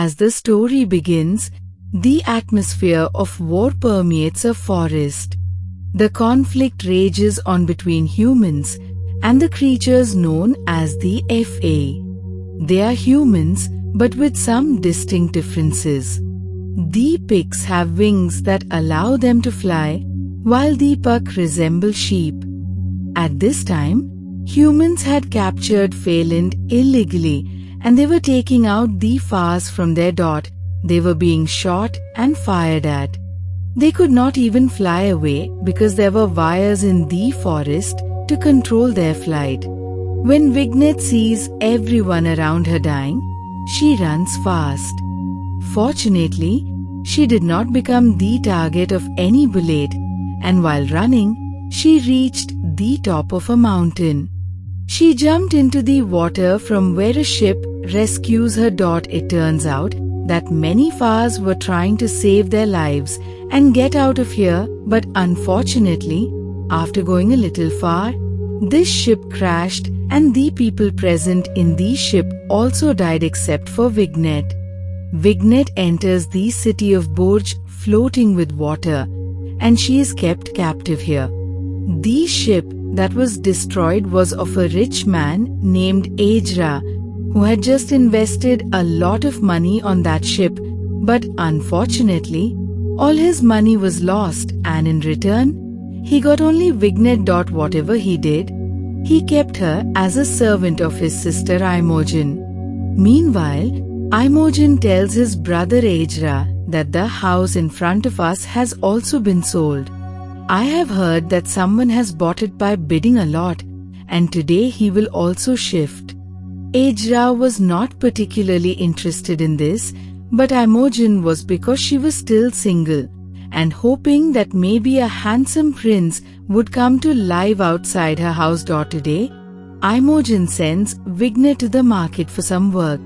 As the story begins, the atmosphere of war permeates a forest. The conflict rages on between humans and the creatures known as the FA. They are humans, but with some distinct differences. The pigs have wings that allow them to fly, while the Deepak resemble sheep. At this time, humans had captured Phelan illegally, and they were taking out the Fars from their dot. They were being shot and fired at. They could not even fly away because there were wires in the forest to control their flight. When Vignet sees everyone around her dying, she runs fast. Fortunately, she did not become the target of any bullet, and while running, she reached the top of a mountain. She jumped into the water from where a ship rescues her. It turns out that many Fars were trying to save their lives and get out of here, but unfortunately, after going a little far, this ship crashed and the people present in the ship also died except for Vignet. Vignet enters the city of Bourj floating with water, and she is kept captive here. The ship that was destroyed was of a rich man named Heir, who had just invested a lot of money on that ship, but unfortunately, all his money was lost, and in return, he got only Vignet. Whatever he did, he kept her as a servant of his sister Imogen. Meanwhile, Imogen tells his brother Heir that the house in front of us has also been sold. I have heard that someone has bought it by bidding a lot, and today he will also shift. Heir was not particularly interested in this, but Imogen was because she was still single, and hoping that maybe a handsome prince would come to live outside her house. Today, Imogen sends Vignet to the market for some work.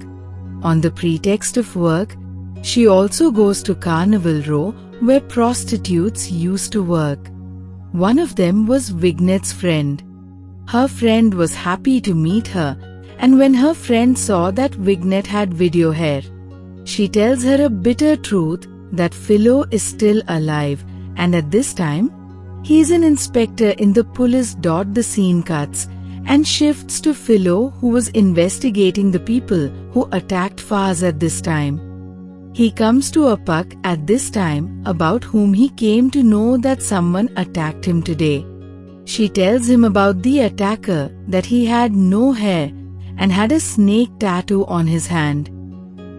On the pretext of work, she also goes to Carnival Row, where prostitutes used to work. One of them was Vignet's friend. Her friend was happy to meet her, and when her friend saw that Vignet had video hair, she tells her a bitter truth that Philo is still alive, and at this time, he is an inspector in the police. The scene cuts and shifts to Philo, who was investigating the people who attacked Fars at this time. He comes to a puck at this time about whom he came to know that someone attacked him today. She tells him about the attacker, that he had no hair and had a snake tattoo on his hand.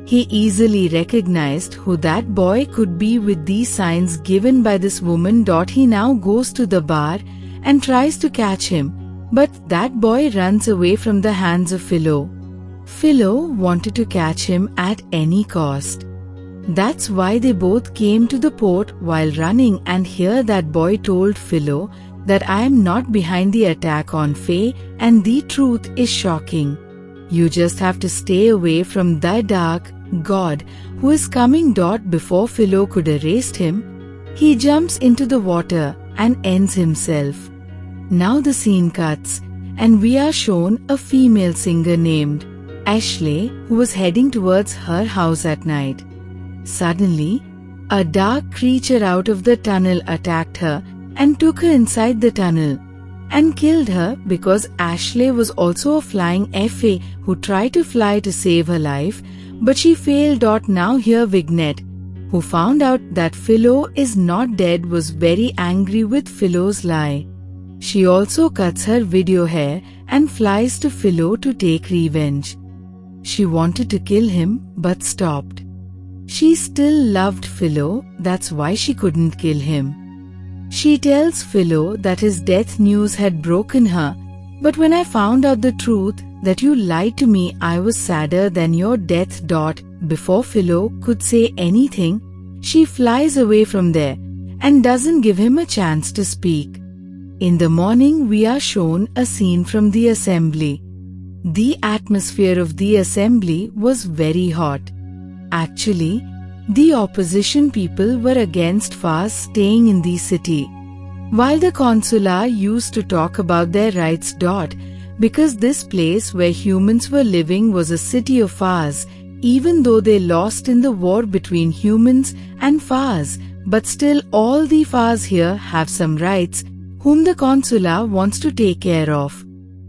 He easily recognized who that boy could be with these signs given by this woman. He now goes to the bar and tries to catch him, but that boy runs away from the hands of Philo. Philo wanted to catch him at any cost. That's why they both came to the port while running, and here that boy told Philo that I am not behind the attack on Faye, and the truth is shocking. You just have to stay away from the dark god who is coming. Before Philo could arrest him, he jumps into the water and ends himself. Now the scene cuts, and we are shown a female singer named Ashleen, who was heading towards her house at night. Suddenly, a dark creature out of the tunnel attacked her and took her inside the tunnel and killed her because Ashleen was also a flying FA who tried to fly to save her life, but she failed. Now here Vignet, who found out that Philo is not dead, was very angry with Philo's lie. She also cuts her video hair and flies to Philo to take revenge. She wanted to kill him but stopped. She still loved Philo, that's why she couldn't kill him. She tells Philo that his death news had broken her, but when I found out the truth that you lied to me, I was sadder than your death. Before Philo could say anything, she flies away from there and doesn't give him a chance to speak. In the morning, we are shown a scene from the assembly. The atmosphere of the assembly was very hot. Actually, the opposition people were against Fars staying in the city, while the consular used to talk about their rights. Because this place where humans were living was a city of Fars, even though they lost in the war between humans and Fars, but still all the Fars here have some rights, whom the consular wants to take care of.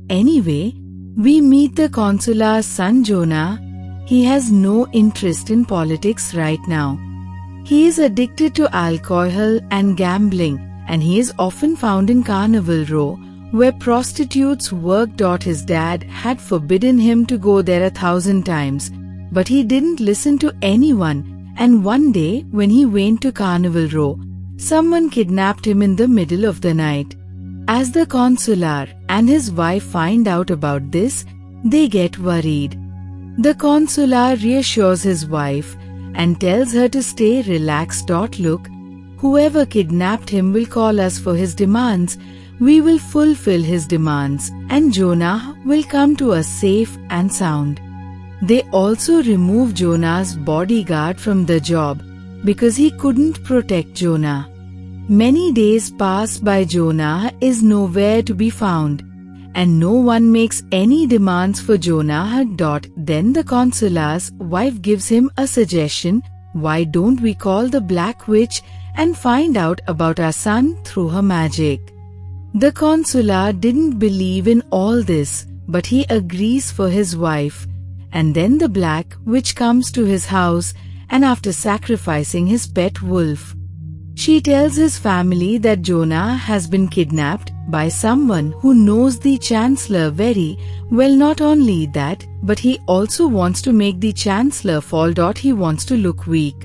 Anyway, we meet the consular's son Jonah. He has no interest in politics right now. He is addicted to alcohol and gambling, and he is often found in Carnival Row, where prostitutes work. His dad had forbidden him to go there 1,000 times, but he didn't listen to anyone, and one day when he went to Carnival Row, someone kidnapped him in the middle of the night. As the consular and his wife find out about this, they get worried. The consular reassures his wife and tells her to stay relaxed. Look, whoever kidnapped him will call us for his demands. We will fulfill his demands, and Jonah will come to us safe and sound. They also remove Jonah's bodyguard from the job because he couldn't protect Jonah. Many days pass by. Jonah is nowhere to be found, and no one makes any demands for Jonah. Then the consular's wife gives him a suggestion: why don't we call the Black Witch and find out about our son through her magic? The consular didn't believe in all this, but he agrees for his wife. And then the Black Witch comes to his house, and after sacrificing his pet wolf, she tells his family that Jonah has been kidnapped by someone who knows the Chancellor very well. Not only that, but he also wants to make the Chancellor fall. He wants to look weak.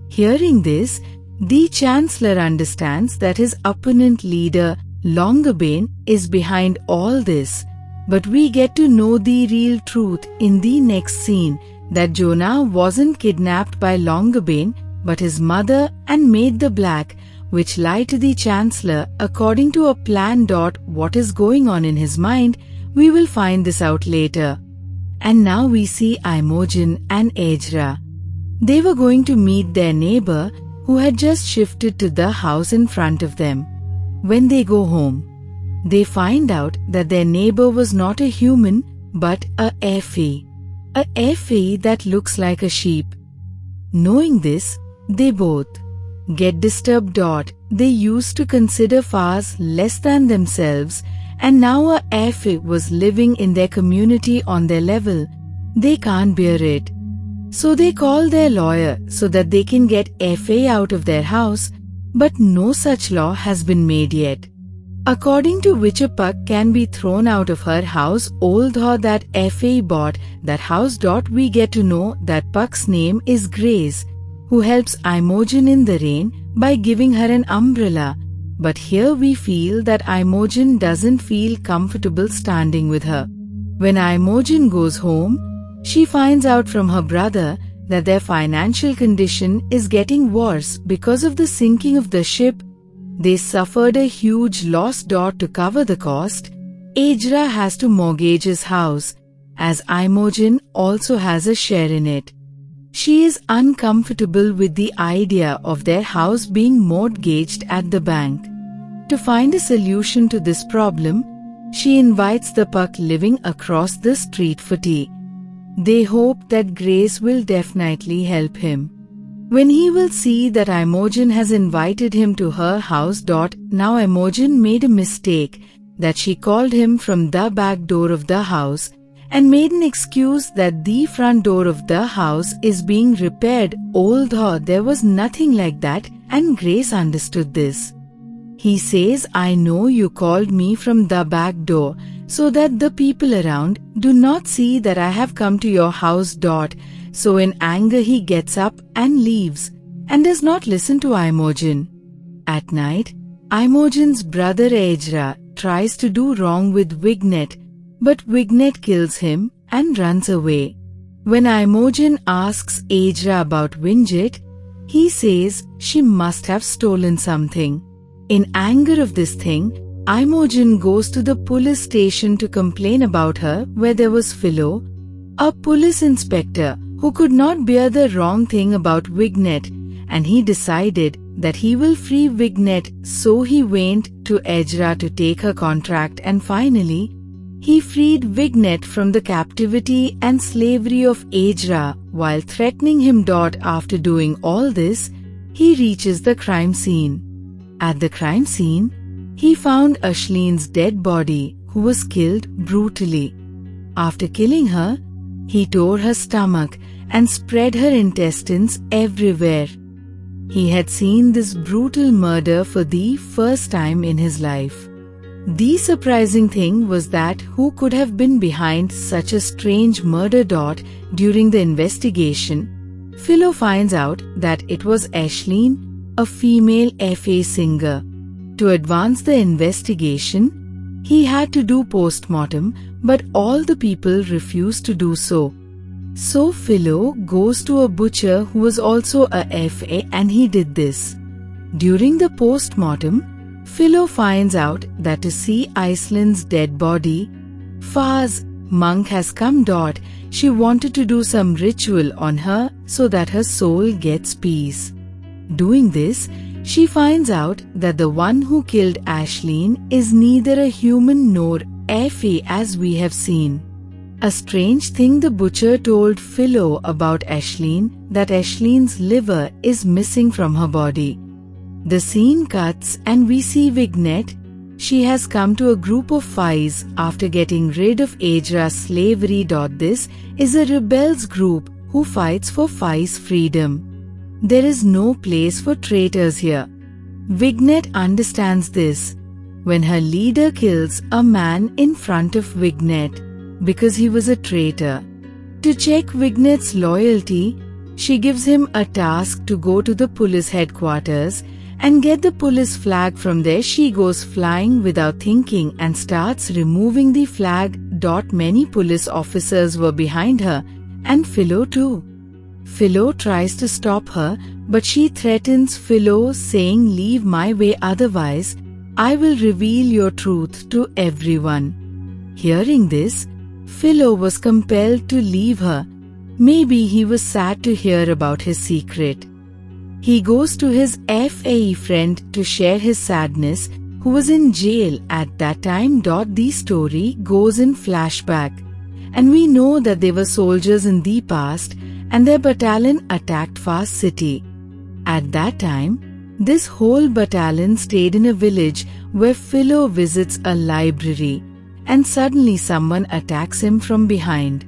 Hearing this, the Chancellor understands that his opponent leader, Longabane, is behind all this. But we get to know the real truth in the next scene, that Jonah wasn't kidnapped by Longabane, but his mother and maid the Black Witch lied to the Chancellor according to a plan. What is going on in his mind? We will find this out later. And now we see Imogen and Ezra. They were going to meet their neighbor who had just shifted to the house in front of them. When they go home, they find out that their neighbor was not a human but a Effie. A Effie that looks like a sheep. Knowing this, they both get disturbed. They used to consider Fars less than themselves, and now a Effie was living in their community on their level. They can't bear it. So they call their lawyer so that they can get Effie out of their house, but no such law has been made yet, according to which a Puck can be thrown out of her house. Although that Effie bought that house. We get to know that Puck's name is Grace, who helps Imogen in the rain by giving her an umbrella. But here we feel that Imogen doesn't feel comfortable standing with her. When Imogen goes home, she finds out from her brother that their financial condition is getting worse because of the sinking of the ship. They suffered a huge loss. To cover the cost, Ezra has to mortgage his house, as Imogen also has a share in it. She is uncomfortable with the idea of their house being mortgaged at the bank. To find a solution to this problem, she invites the Puck living across the street for tea. They hope that Grace will definitely help him. When he will see that Imogen has invited him to her house. Now Imogen made a mistake, that she called him from the back door of the house and made an excuse that the front door of the house is being repaired, although there was nothing like that, and Grace understood this. He says, I know you called me from the back door so that the people around do not see that I have come to your house. So in anger he gets up and leaves, and does not listen to Imogen. At night, Imogen's brother Ezra tries to do wrong with Wignet, but Wignet kills him and runs away. When Imogen asks Ezra about Winget, he says she must have stolen something. In anger of this thing, Imogen goes to the police station to complain about her, where there was Philo, a police inspector who could not bear the wrong thing about Wignet, and he decided that he will free Wignet. So he went to Ezra to take her contract, and finally, he freed Wignet from the captivity and slavery of Ezra while threatening him. After doing all this, he reaches the crime scene. At the crime scene, he found Ashleen's dead body, who was killed brutally. After killing her, he tore her stomach and spread her intestines everywhere. He had seen this brutal murder for the first time in his life. The surprising thing was that who could have been behind such a strange murder. During the investigation, Philo finds out that it was Ashleen, a female FA singer. To advance the investigation, he had to do post-mortem, but all the people refused to do so. So Philo goes to a butcher who was also a FA, and he did this. During the post-mortem, Philo finds out that to see Ashlene's dead body, Far's monk has come. She wanted to do some ritual on her so that her soul gets peace. Doing this, she finds out that the one who killed Ashleen is neither a human nor FA as we have seen. A strange thing the butcher told Philo about Ashleen, that Ashleen's liver is missing from her body. The scene cuts and we see Vignette. She has come to a group of Fies after getting rid of Agra's slavery. This is a rebels group who fights for Fies' freedom. There is no place for traitors here. Vignette understands this when her leader kills a man in front of Vignette because he was a traitor. To check Vignette's loyalty, she gives him a task to go to the police headquarters and get the police flag. From there she goes flying without thinking and starts removing the flag. Many police officers were behind her, and Philo too. Philo tries to stop her, but she threatens Philo, saying, "Leave my way, otherwise I will reveal your truth to everyone." Hearing this, Philo was compelled to leave her. Maybe he was sad to hear about his secret. He goes to his FAE friend to share his sadness, who was in jail at that time. The story goes in flashback, and we know that they were soldiers in the past, and their battalion attacked Far City. At that time, this whole battalion stayed in a village where Philo visits a library, and suddenly someone attacks him from behind.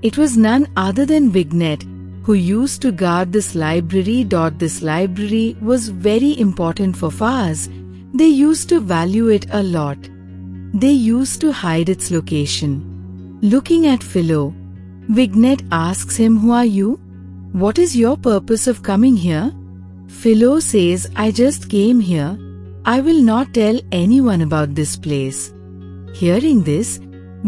It was none other than Vignette, who used to guard this library. This library was very important for Fars. They used to value it a lot. They used to hide its location. Looking at Philo, Vignette asks him, "Who are you? What is your purpose of coming here?" Philo says, "I just came here. I will not tell anyone about this place." Hearing this,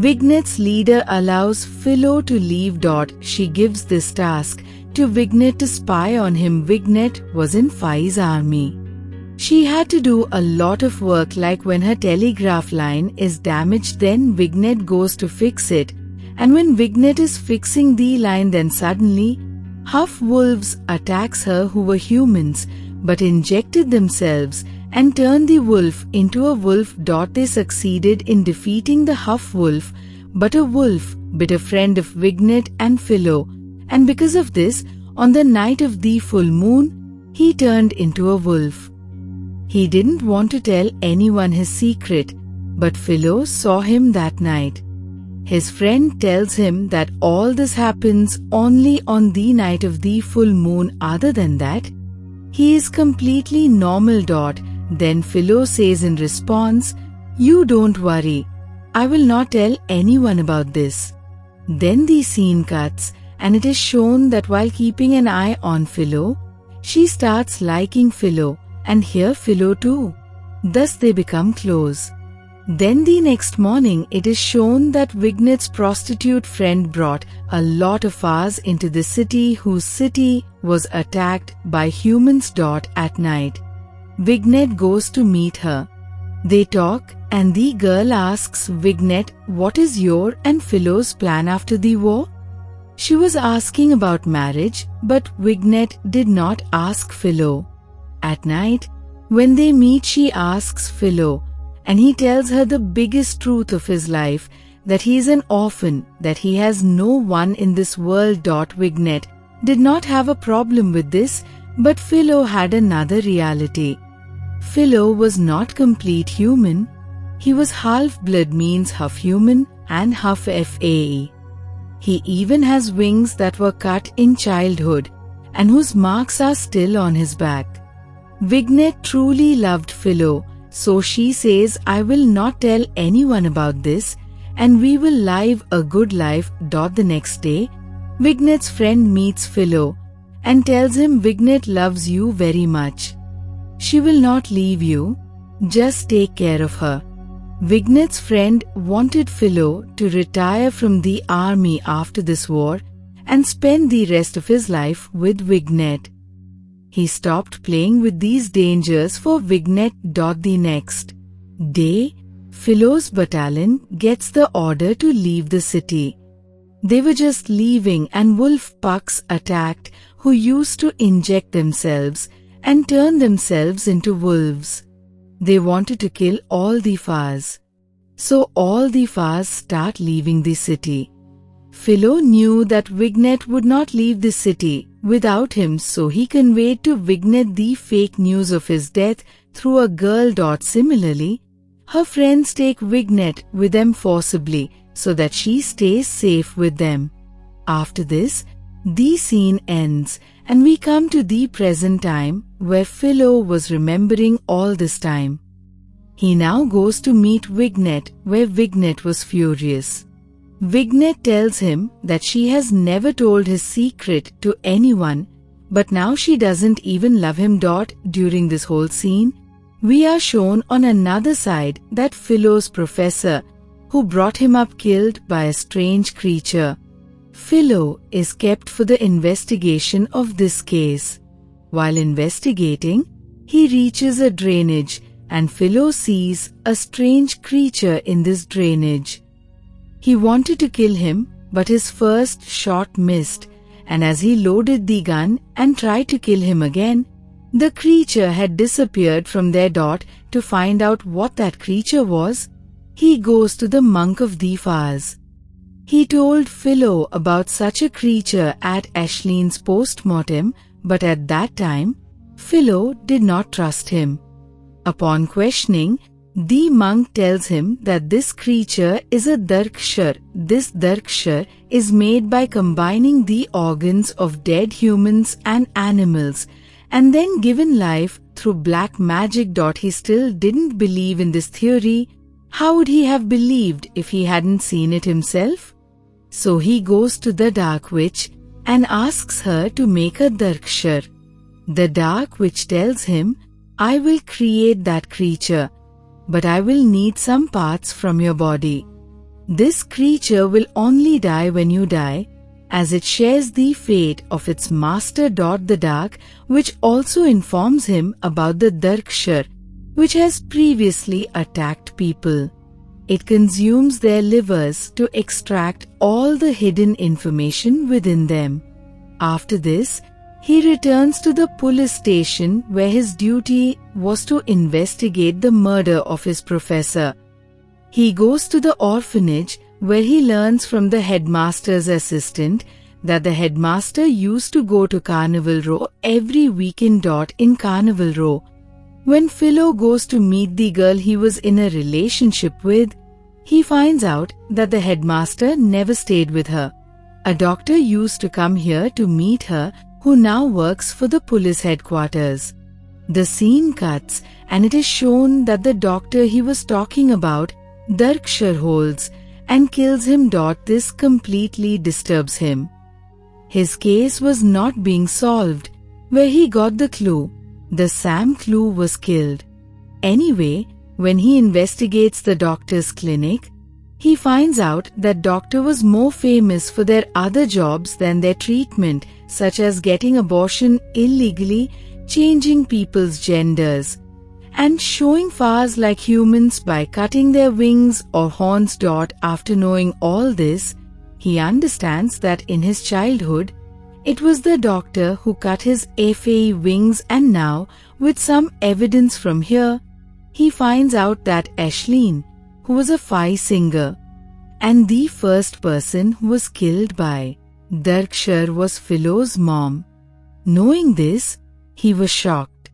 Vignette's leader allows Philo to leave. She gives this task to Vignette to spy on him. Vignette was in Fi's army. She had to do a lot of work, like when her telegraph line is damaged, then Vignette goes to fix it. And when Vignette is fixing the line, then suddenly half wolves attacks her who were humans but injected themselves and turned the wolf into a wolf. They succeeded in defeating the half wolf, but a wolf bit a friend of Vignette and Philo, and because of this, on the night of the full moon, he turned into a wolf. He didn't want to tell anyone his secret, but Philo saw him that night. His friend tells him that all this happens only on the night of the full moon. Other than that, he is completely normal. Then Philo says in response, "You don't worry, I will not tell anyone about this." Then the scene cuts, and it is shown that while keeping an eye on Philo, she starts liking Philo, and here Philo too. Thus they become close. Then the next morning it is shown that Vignette's prostitute friend brought a lot of Fars into the city, whose city was attacked by humans. At night, Vignette goes to meet her. They talk, and the girl asks Vignette, "What is your and Philo's plan after the war?" She was asking about marriage, but Vignette did not ask Philo. At night, when they meet, she asks Philo, and he tells her the biggest truth of his life, that he is an orphan, that he has no one in this world. Vignette did not have a problem with this, but Philo had another reality. Philo was not complete human. He was half-blood, means half human and half FAE. He even has wings that were cut in childhood and whose marks are still on his back. Vignette truly loved Philo, so she says, "I will not tell anyone about this and we will live a good life." The next day, Vignette's friend meets Philo and tells him Vignette loves you very much. She will not leave you, just take care of her. Vignette's friend wanted Philo to retire from the army after this war and spend the rest of his life with Vignette. He stopped playing with these dangers for Vignette. The next day, Philo's battalion gets the order to leave the city. They were just leaving and wolf pucks attacked, who used to inject themselves and turn themselves into wolves. They wanted to kill all the Fars. So all the Fars start leaving the city. Philo knew that Vignette would not leave the city without him, so he conveyed to Vignette the fake news of his death through a girl. Similarly, her friends take Vignette with them forcibly so that she stays safe with them. After this, the scene ends and we come to the present time where Philo was remembering all this time. He now goes to meet Vignette, where Vignette was furious. Vignette tells him that she has never told his secret to anyone, but now she doesn't even love him. During this whole scene, we are shown on another side that Philo's professor, who brought him up, killed by a strange creature. Philo is kept for the investigation of this case. While investigating, he reaches a drainage and Philo sees a strange creature in this drainage. He wanted to kill him, but his first shot missed, and as he loaded the gun and tried to kill him again, the creature had disappeared from there. To find out what that creature was, he goes to the monk of the Fars. He told Philo about such a creature at Ashleen's post-mortem, but at that time, Philo did not trust him. Upon questioning, the monk tells him that this creature is a darkshar. This darkshar is made by combining the organs of dead humans and animals and then given life through black magic. He still didn't believe in this theory. How would he have believed if he hadn't seen it himself? So he goes to the Dark Witch and asks her to make a darkshar. The Dark Witch tells him, "I will create that creature, but I will need some parts from your body. This creature will only die when you die, as it shares the fate of its master. The Dark Witch also informs him about the darkshar, which has previously attacked people. It consumes their livers to extract all the hidden information within them. After this, he returns to the police station where his duty was to investigate the murder of his professor. He goes to the orphanage where he learns from the headmaster's assistant that the headmaster used to go to Carnival Row every weekend. In Carnival Row, when Philo goes to meet the girl he was in a relationship with, he finds out that the headmaster never stayed with her. A doctor used to come here to meet her, who now works for the police headquarters. The scene cuts and it is shown that the doctor he was talking about, Darkshar, holds and kills him. This completely disturbs him. His case was not being solved. Where he got the clue, the Sam clue was killed. Anyway, when he investigates the doctor's clinic, he finds out that doctor was more famous for their other jobs than their treatment, such as getting abortion illegally, changing people's genders, and showing Fars like humans by cutting their wings or horns. After knowing all this, he understands that in his childhood, it was the doctor who cut his FAE wings, and now, with some evidence from here, he finds out that Ashleen, who was a Phi singer, and the first person who was killed by Darkshire was Philo's mom. Knowing this, he was shocked.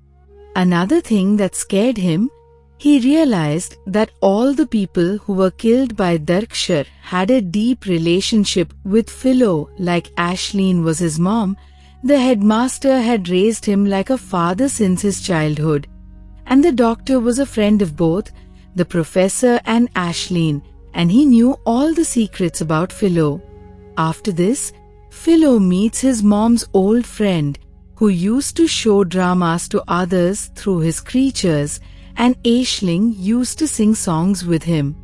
Another thing that scared him, he realized that all the people who were killed by Darkshire had a deep relationship with Philo, like Ashleen was his mom. The headmaster had raised him like a father since his childhood. And the doctor was a friend of both, the professor and Ashleen, and he knew all the secrets about Philo. After this, Philo meets his mom's old friend, who used to show dramas to others through his creatures, and Ashleen used to sing songs with him.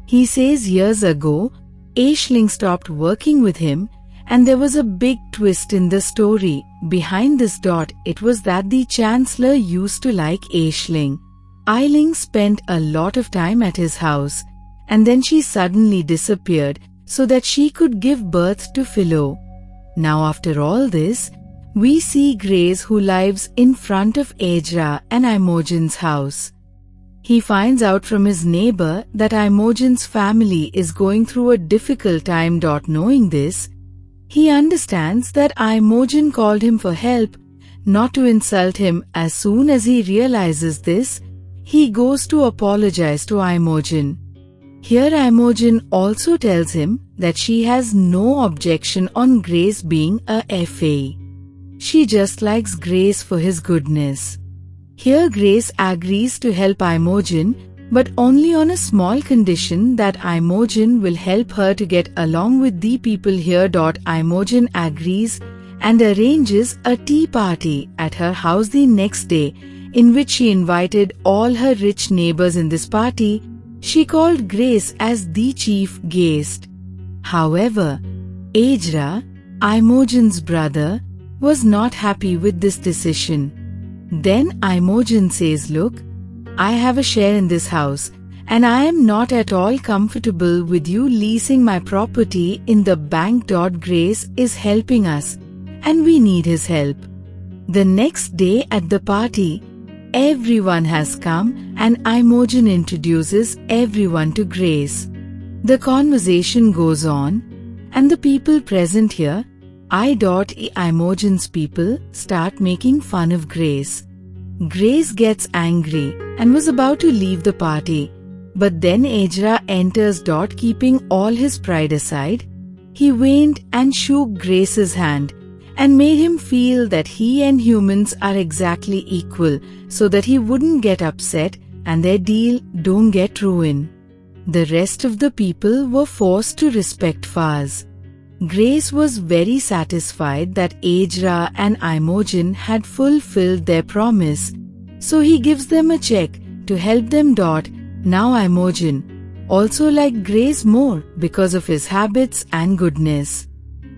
He says years ago, Ashleen stopped working with him, and there was a big twist in the story. Behind this dot, it was that the Chancellor used to like Ashleen. Ashleen spent a lot of time at his house, and then she suddenly disappeared so that she could give birth to Philo. Now after all this, we see Grace, who lives in front of Heir and Imogen's house. He finds out from his neighbor that Imogen's family is going through a difficult time. Knowing this, he understands that Imogen called him for help, not to insult him. As soon as he realizes this, he goes to apologize to Imogen. Here Imogen also tells him that she has no objection on Grace being a FA. She just likes Grace for his goodness. Here Grace agrees to help Imogen, but only on a small condition, that Imogen will help her to get along with the people here. Imogen agrees and arranges a tea party at her house the next day, in which she invited all her rich neighbors. In this party, she called Grace as the chief guest. However, Heir, Imogen's brother, was not happy with this decision. Then Imogen says, "Look, I have a share in this house, and I am not at all comfortable with you leasing my property in the bank. Grace is helping us, and we need his help." The next day at the party, everyone has come, and Imogen introduces everyone to Grace. The conversation goes on, and the people present here, Imogen's people, start making fun of Grace. Grace gets angry and was about to leave the party, but then Heir enters. Keeping all his pride aside, he went and shook Grace's hand and made him feel that he and humans are exactly equal, so that he wouldn't get upset and their deal don't get ruined. The rest of the people were forced to respect Faz. Grace was very satisfied that Heir and Imogen had fulfilled their promise, so he gives them a check to help them. Now Imogen also liked Grace more because of his habits and goodness.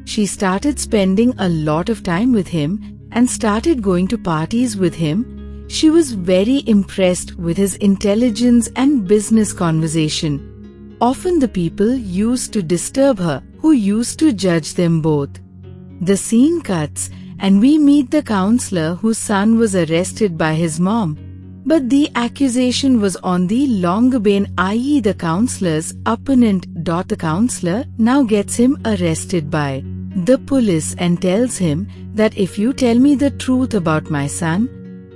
She started spending a lot of time with him and started going to parties with him. She was very impressed with his intelligence and business conversation. Often the people used to disturb her, who used to judge them both. The scene cuts, and we meet the counselor whose son was arrested by his mom. But the accusation was on the Longabane, i.e. the counselor's opponent. The counselor now gets him arrested by the police and tells him that if you tell me the truth about my son,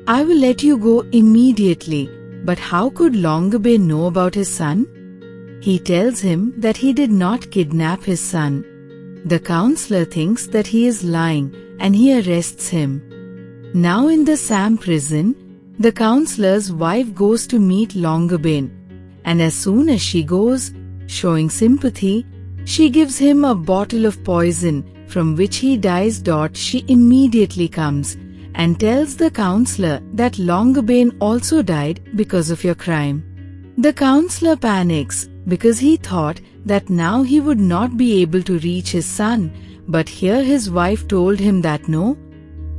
I will let you go immediately. But how could Longabane know about his son? He tells him that he did not kidnap his son. The counselor thinks that he is lying and he arrests him. Now in the Sam prison, the counselor's wife goes to meet Longabane, and as soon as she goes, showing sympathy, she gives him a bottle of poison from which he dies. She immediately comes and tells the counselor that Longabane also died because of your crime. The counselor panics because he thought that now he would not be able to reach his son, but here his wife told him that no,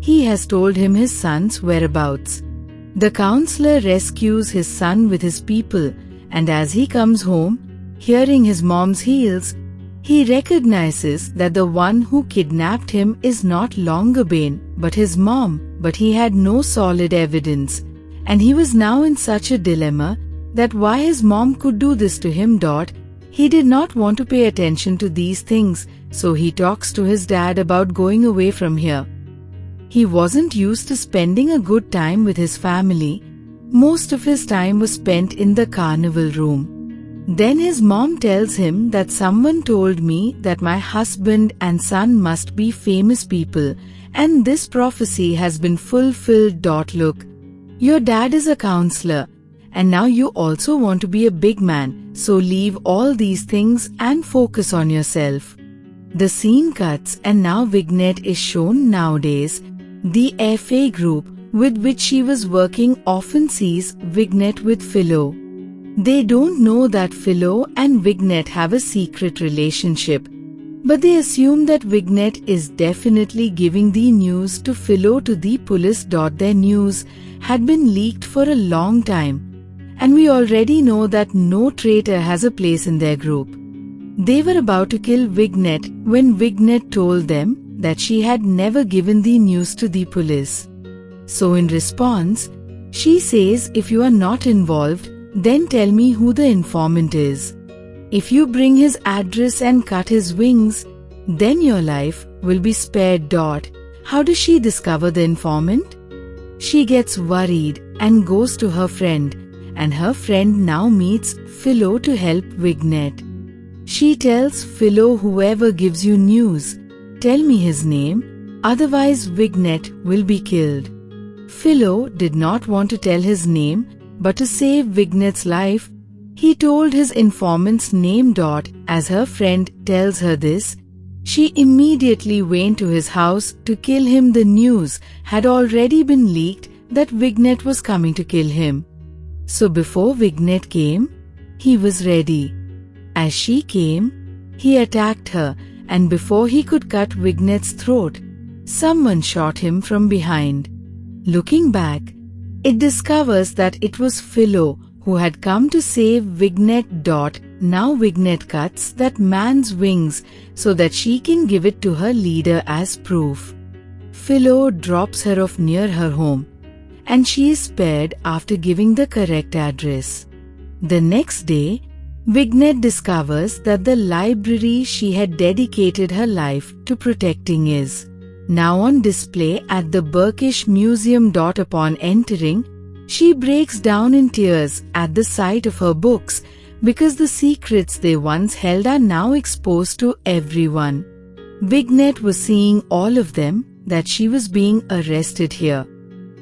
he has told him his son's whereabouts. The counselor rescues his son with his people, and as he comes home, hearing his mom's heels, he recognizes that the one who kidnapped him is not Longabane but his mom, but he had no solid evidence, and he was now in such a dilemma that why his mom could do this to him. He did not want to pay attention to these things, so he talks to his dad about going away from here. He wasn't used to spending a good time with his family. Most of his time was spent in the carnival room. Then his mom tells him that someone told me that my husband and son must be famous people, and this prophecy has been fulfilled. Look, your dad is a counselor, and now you also want to be a big man, so leave all these things and focus on yourself. The scene cuts and now Vignette is shown nowadays. The FA group with which she was working often sees Vignette with Philo. They don't know that Philo and Vignette have a secret relationship, but they assume that Vignette is definitely giving the news to Philo to the police. Their news had been leaked for a long time, and we already know that no traitor has a place in their group. They were about to kill Vignette when Vignette told them that she had never given the news to the police. So in response, she says, if you are not involved, then tell me who the informant is. If you bring his address and cut his wings, then your life will be spared. How does she discover the informant? She gets worried and goes to her friend, and her friend now meets Philo to help Vignette. She tells Philo, whoever gives you news, tell me his name, otherwise Vignette will be killed. Philo did not want to tell his name, but to save Vignette's life, he told his informant's name. As her friend tells her this, she immediately went to his house to kill him. The news had already been leaked that Vignette was coming to kill him. So before Vignette came, he was ready. As she came, he attacked her, and before he could cut Vignette's throat, someone shot him from behind. Looking back, it discovers that it was Philo who had come to save Vignette. Now Vignette cuts that man's wings so that she can give it to her leader as proof. Philo drops her off near her home, and she is spared after giving the correct address. The next day, Vignette discovers that the library she had dedicated her life to protecting is now on display at the Burkish Museum. Upon entering, she breaks down in tears at the sight of her books because the secrets they once held are now exposed to everyone. Vignette was seeing all of them, that she was being arrested here.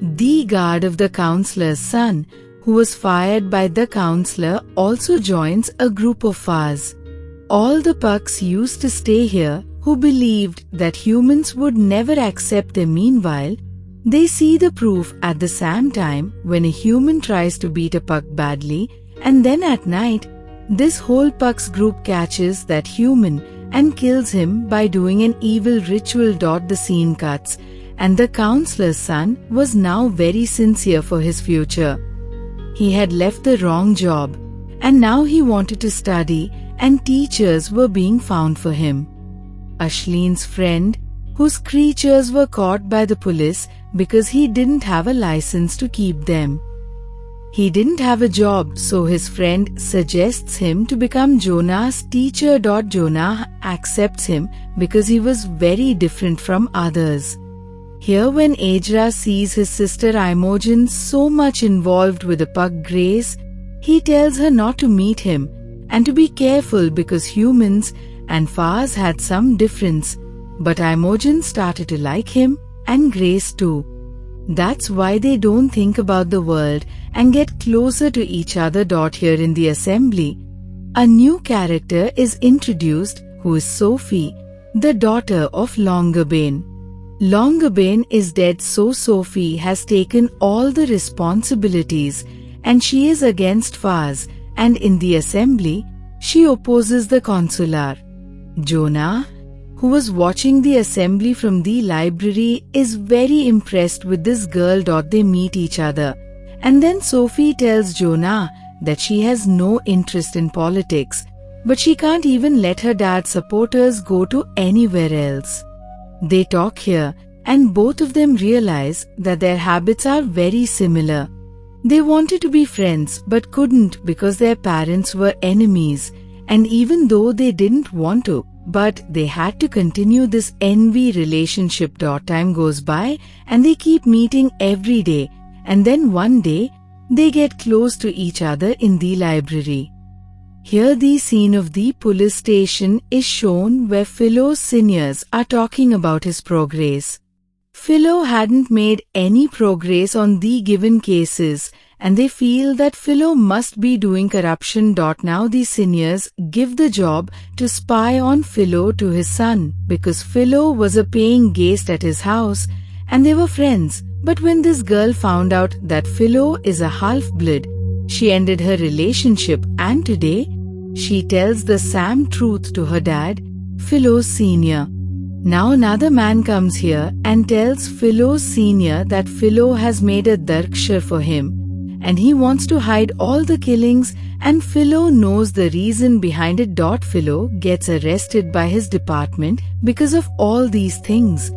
The guard of the counselor's son, who was fired by the counselor, also joins a group of Fars. All the Pucks used to stay here who believed that humans would never accept them. Meanwhile, they see the proof at the same time when a human tries to beat a Puck badly, and then at night, this whole Pucks group catches that human and kills him by doing an evil ritual. The scene cuts, and the counselor's son was now very sincere for his future. He had left the wrong job, and now he wanted to study, and teachers were being found for him. Ashleen's friend, whose creatures were caught by the police because he didn't have a license to keep them. He didn't have a job, so his friend suggests him to become Jonah's teacher. Jonah accepts him because he was very different from others. Here when Aedra sees his sister Imogen so much involved with the Puck Grace, he tells her not to meet him and to be careful because humans and Fars had some difference, but Imogen started to like him and Grace too. That's why they don't think about the world and get closer to each other. Here in the assembly, a new character is introduced who is Sophie, the daughter of Longerbane. Longerbane is dead, so Sophie has taken all the responsibilities and she is against Fars, and in the assembly, she opposes the consular. Jonah, who was watching the assembly from the library, is very impressed with this girl. They meet each other, and then Sophie tells Jonah that she has no interest in politics, but she can't even let her dad's supporters go to anywhere else. They talk here, and both of them realize that their habits are very similar. They wanted to be friends but couldn't because their parents were enemies, And even though they didn't want to, but they had to continue this envy relationship. Time goes by and they keep meeting every day, and then one day they get close to each other in the library. Here the scene of the police station is shown where Philo's seniors are talking about his progress. Philo hadn't made any progress on the given cases, and they feel that Philo must be doing corruption. Now the seniors give the job to spy on Philo to his son, because Philo was a paying guest at his house and they were friends. But when this girl found out that Philo is a half-blood, she ended her relationship, and today she tells the Sam truth to her dad, Philo's senior. Now another man comes here and tells Philo's senior that Philo has made a darkshire for him, and he wants to hide all the killings, and Philo knows the reason behind it. Philo gets arrested by his department because of all these things,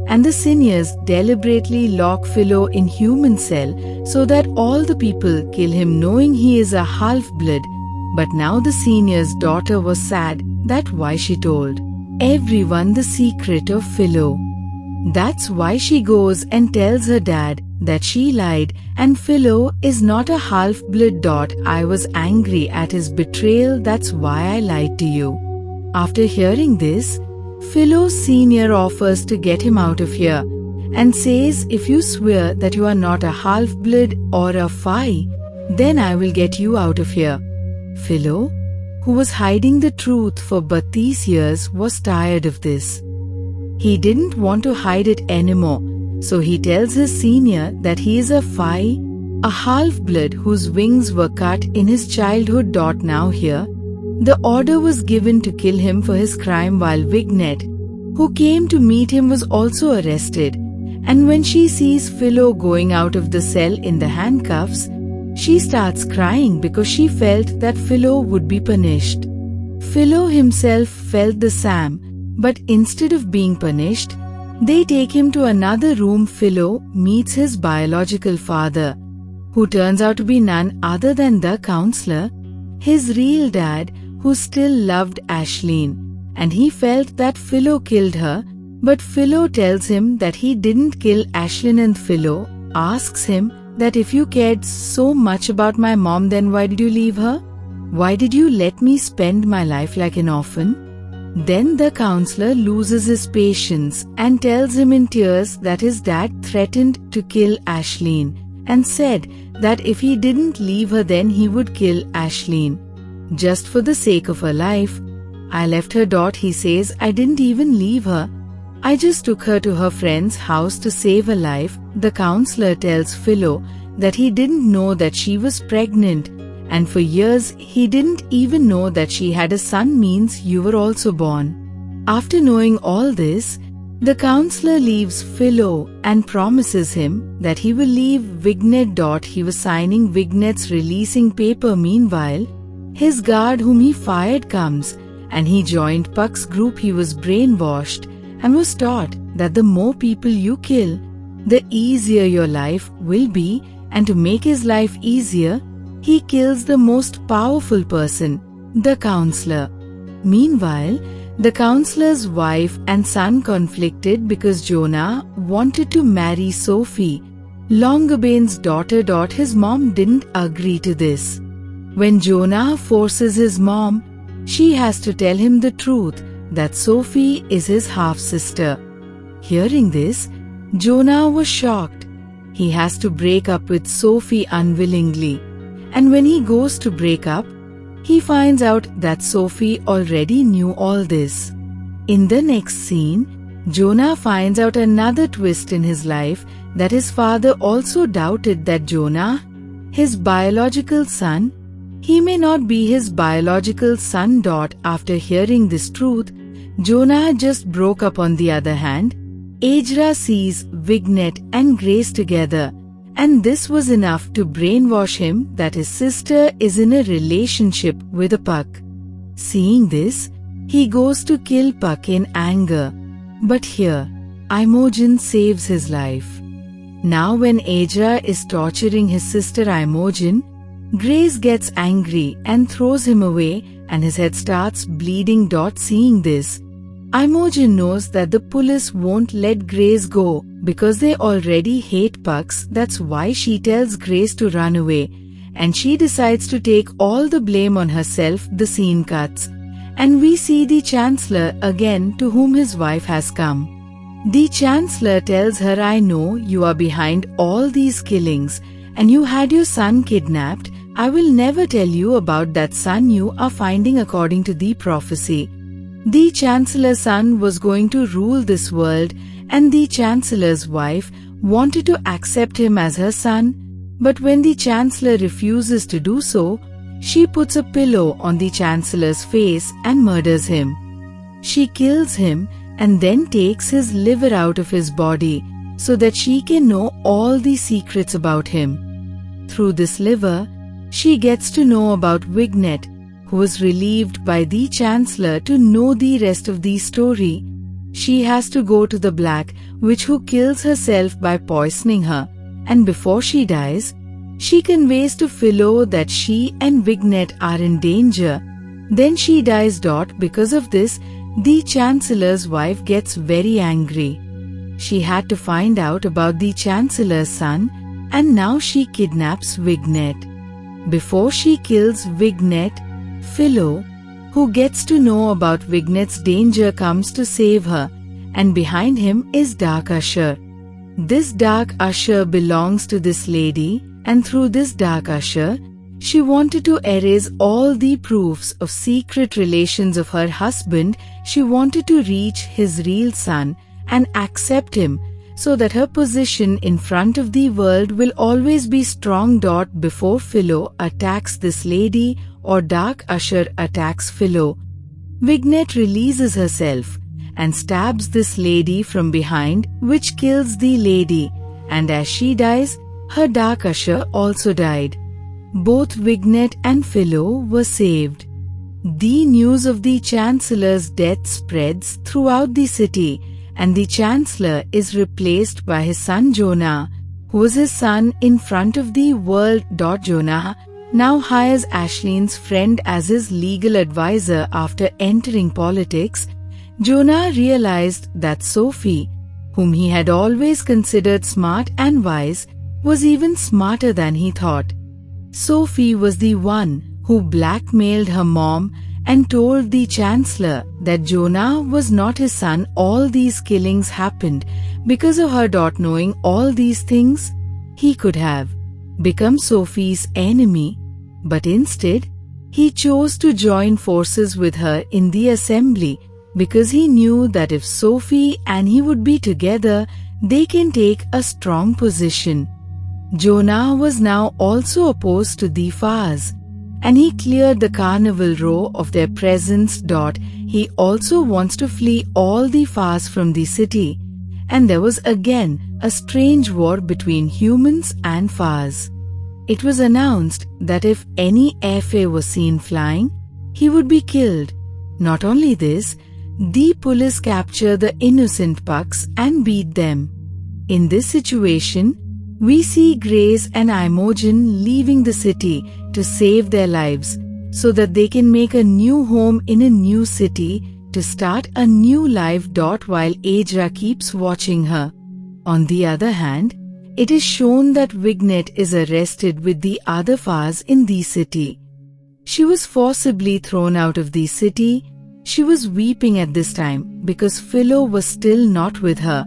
and the seniors deliberately lock Philo in human cell so that all the people kill him, knowing he is a half-blood. But now the senior's daughter was sad, that's why she told everyone the secret of Philo. That's why she goes and tells her dad that she lied and Philo is not a half-blood. I was angry at his betrayal, that's why I lied to you. After hearing this, Philo's senior offers to get him out of here and says, if you swear that you are not a half-blood or a Phi, then I will get you out of here. Philo, who was hiding the truth for but these years, was tired of this. He didn't want to hide it anymore, so he tells his senior that he is a Phi, a half-blood whose wings were cut in his childhood. Now here, the order was given to kill him for his crime, while Vignet, who came to meet him, was also arrested. And when she sees Philo going out of the cell in the handcuffs, she starts crying because she felt that Philo would be punished. Philo himself felt the same, but instead of being punished, they take him to another room. Philo meets his biological father, who turns out to be none other than the counselor, his real dad, who still loved Ashleen, and he felt that Philo killed her, but Philo tells him that he didn't kill Ashleen, and Philo asks him that if you cared so much about my mom, then why did you leave her? Why did you let me spend my life like an orphan? Then the counselor loses his patience and tells him in tears that his dad threatened to kill Ashleen and said that if he didn't leave her, then he would kill Ashleen. Just for the sake of her life, I left her. He says, I didn't even leave her. I just took her to her friend's house to save her life. The counselor tells Philo that he didn't know that she was pregnant, and for years he didn't even know that she had a son, means you were also born. After knowing all this, the counselor leaves Philo and promises him that he will leave Vignet. He was signing Vignet's releasing paper. Meanwhile, his guard whom he fired comes, and he joined Puck's group. He was brainwashed and was taught that the more people you kill, the easier your life will be, and to make his life easier, he kills the most powerful person, the counselor. Meanwhile, the counselor's wife and son conflicted because Jonah wanted to marry Sophie, Longabane's daughter. His mom didn't agree to this. When Jonah forces his mom, she has to tell him the truth, that Sophie is his half-sister. Hearing this, Jonah was shocked. He has to break up with Sophie unwillingly, and when he goes to break up, he finds out that Sophie already knew all this. In the next scene, Jonah finds out another twist in his life, that his father also doubted that Jonah, his biological son, he may not be his biological son. After hearing this truth, Jonah just broke up. On the other hand, Ezra sees Vignet and Grace together, and this was enough to brainwash him that his sister is in a relationship with a Puck. Seeing this, he goes to kill Puck in anger, but here, Imogen saves his life. Now when Ezra is torturing his sister Imogen, Grace gets angry and throws him away, and his head starts bleeding. Seeing this, Imogen knows that the police won't let Grace go because they already hate Pucks. That's why she tells Grace to run away, and she decides to take all the blame on herself. The scene cuts, and we see the Chancellor again, to whom his wife has come. The Chancellor tells her, "I know you are behind all these killings, and you had your son kidnapped. I will never tell you about that son you are finding according to the prophecy." The Chancellor's son was going to rule this world, and the Chancellor's wife wanted to accept him as her son. But when the Chancellor refuses to do so, she puts a pillow on the Chancellor's face and murders him. She kills him and then takes his liver out of his body so that she can know all the secrets about him. Through this liver, she gets to know about Vignet, who was relieved by the Chancellor to know the rest of the story. She has to go to the Black Witch, who kills herself by poisoning her, and before she dies, she conveys to Philo that she and Vignet are in danger. Then she dies. Because of this, the Chancellor's wife gets very angry. She had to find out about the Chancellor's son, and now she kidnaps Vignet. Before she kills Vignet, Philo, who gets to know about Vignet's danger, comes to save her, and behind him is Dark Usher. This Dark Usher belongs to this lady, and through this Dark Usher, she wanted to erase all the proofs of secret relations of her husband. She wanted to reach his real son and accept him, so that her position in front of the world will always be strong. Before Philo attacks this lady, or Dark Usher attacks Philo, Vignet releases herself and stabs this lady from behind, which kills the lady, and as she dies, her Dark Usher also died. Both Vignet and Philo were saved. The news of the Chancellor's death spreads throughout the city, and the Chancellor is replaced by his son Jonah, who was his son in front of the world. Jonah now hires Ashleen's friend as his legal advisor. After entering politics, Jonah realized that Sophie, whom he had always considered smart and wise, was even smarter than he thought. Sophie was the one who blackmailed her mom and told the Chancellor that Jonah was not his son. All these killings happened because of her. Knowing all these things, he could have become Sophie's enemy, but instead, he chose to join forces with her in the assembly because he knew that if Sophie and he would be together, they can take a strong position. Jonah was now also opposed to the Fars, and he cleared the Carnival Row of their presence. He also wants to flee all the Fars from the city, and there was again a strange war between humans and Fars. It was announced that if any airfare was seen flying, he would be killed. Not only this, the police capture the innocent Pucks and beat them. In this situation, we see Grace and Imogen leaving the city to save their lives so that they can make a new home in a new city to start a new life. While Aedra keeps watching her. On the other hand, it is shown that Vignet is arrested with the other Fars in the city. She was forcibly thrown out of the city. She was weeping at this time because Philo was still not with her.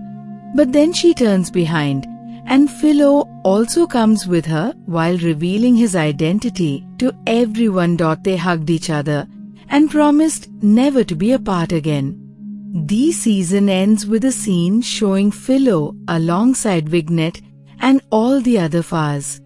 But then she turns behind, and Philo also comes with her while revealing his identity to everyone. They hugged each other and promised never to be apart again. The season ends with a scene showing Philo alongside Vignet and all the other Fars.